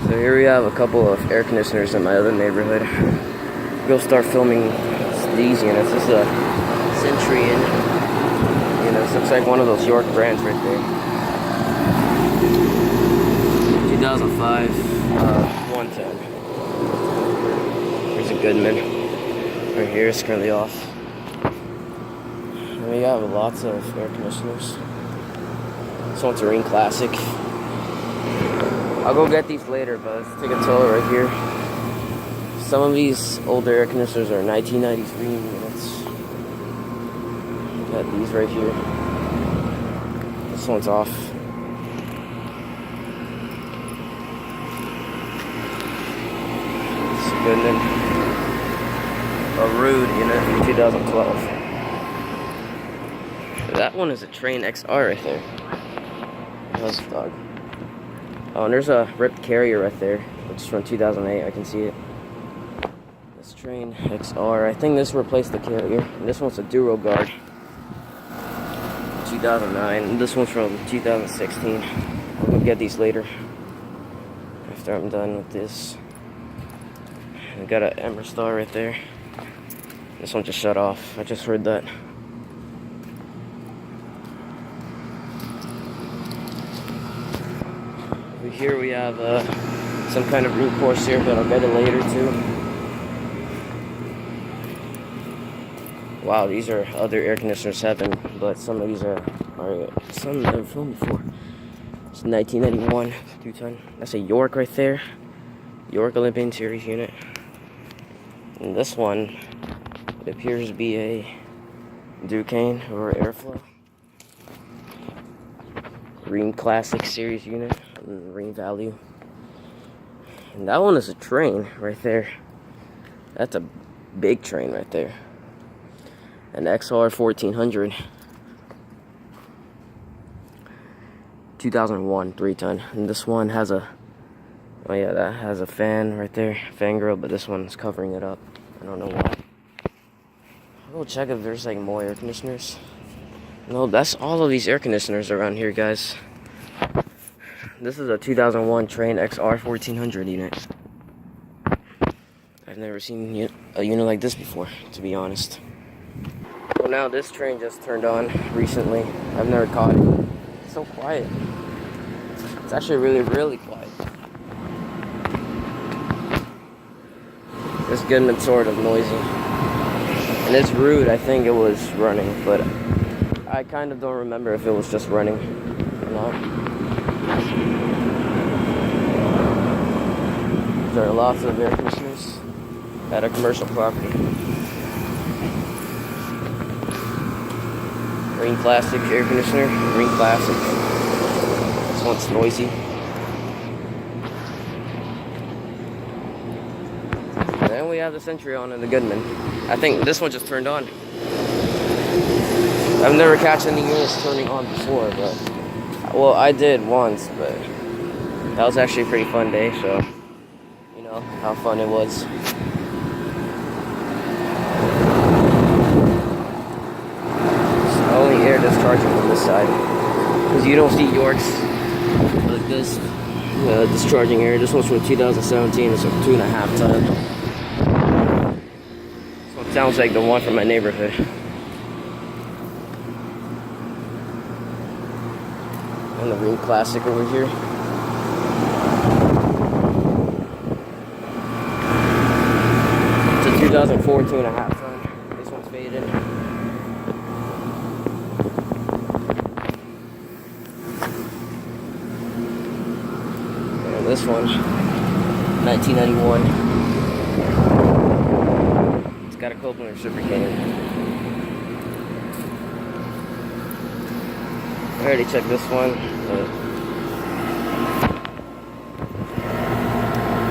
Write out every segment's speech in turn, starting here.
So here we have a couple of air conditioners in my other neighborhood. Go start filming these units. This is a Century unit. This looks like one of those York brands right there. 2005, 110. Here's a Goodman. Right here, it's currently off. And we have lots of air conditioners. This one's a Ring Classic. I'll go get these later, but let's take a tour right here. Some of these older air conditioners are 1993 units. Got these right here. This one's off. It's a Goodman. A Rude unit from 2012. That one is a Train XR right there. That's a dog. Oh, and there's a ripped carrier right there, which is from 2008. I can see it. This Train XR. I think this replaced the carrier. And this one's a Duro Guard. 2009. And this one's from 2016. We'll get these later. After I'm done with this. I got an Ember Star right there. This one just shut off. I just heard that. Here we have some kind of root course here, but I'll get it later too. Wow, these are other air conditioners heaven, but some of these are some I've never filmed before. It's 1991 2-ton. That's a York right there. York Olympian Series unit. And this one, it appears to be a Duquesne or Airflow. Ring Classic Series unit. Ring value. And that one is a Train right there. That's a big Train right there. An XR 1400. 2001 3-ton. And this one has a, oh yeah, that has a fan right there, fan grill, but this one's covering it up. I don't know why. I'll go check if there's like more air conditioners. No, that's all of these air conditioners around here, guys. This is a 2001 Train XR 1400 unit. I've never seen a unit like this before, to be honest. Well, now this Train just turned on recently. I've never caught it. It's so quiet. It's actually really, really quiet. This Goodman's sort of noisy. And it's Rude, I think it was running, but I kind of don't remember if it was just running or not. There are lots of air conditioners at a commercial property. Ring Classic air conditioner. Ring Classic. This one's noisy. And then we have the Century on and the Goodman. I think this one just turned on. I've never catch any units turning on before, but well, I did once, but that was actually a pretty fun day, so you know how fun it was. It's only air discharging from this side, because you don't see Yorks like this discharging air. This one's from 2017. It's a 2.5 ton. This one sounds like the one from my neighborhood. And the Ring Classic over here. It's a 2004 2.5 ton. This one's faded. And this one, 1991. It's got a Copeland reciprocating. I already checked this one.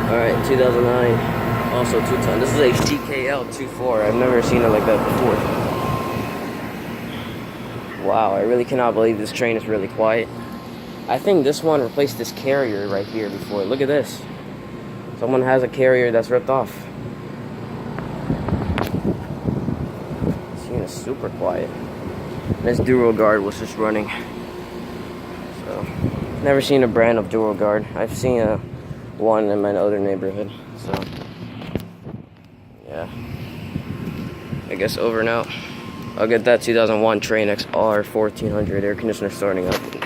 Alright, 2009. Also 2-ton. This is a TKL 24. I've never seen it like that before. Wow, I really cannot believe this Train is really quiet. I think this one replaced this carrier right here before. Look at this. Someone has a carrier that's ripped off. This unit is super quiet. This Duro Guard was just running. So, never seen a brand of Duro Guard. I've seen one in my other neighborhood. So, yeah. I guess over and out. I'll get that 2001 Train XR 1400 air conditioner starting up.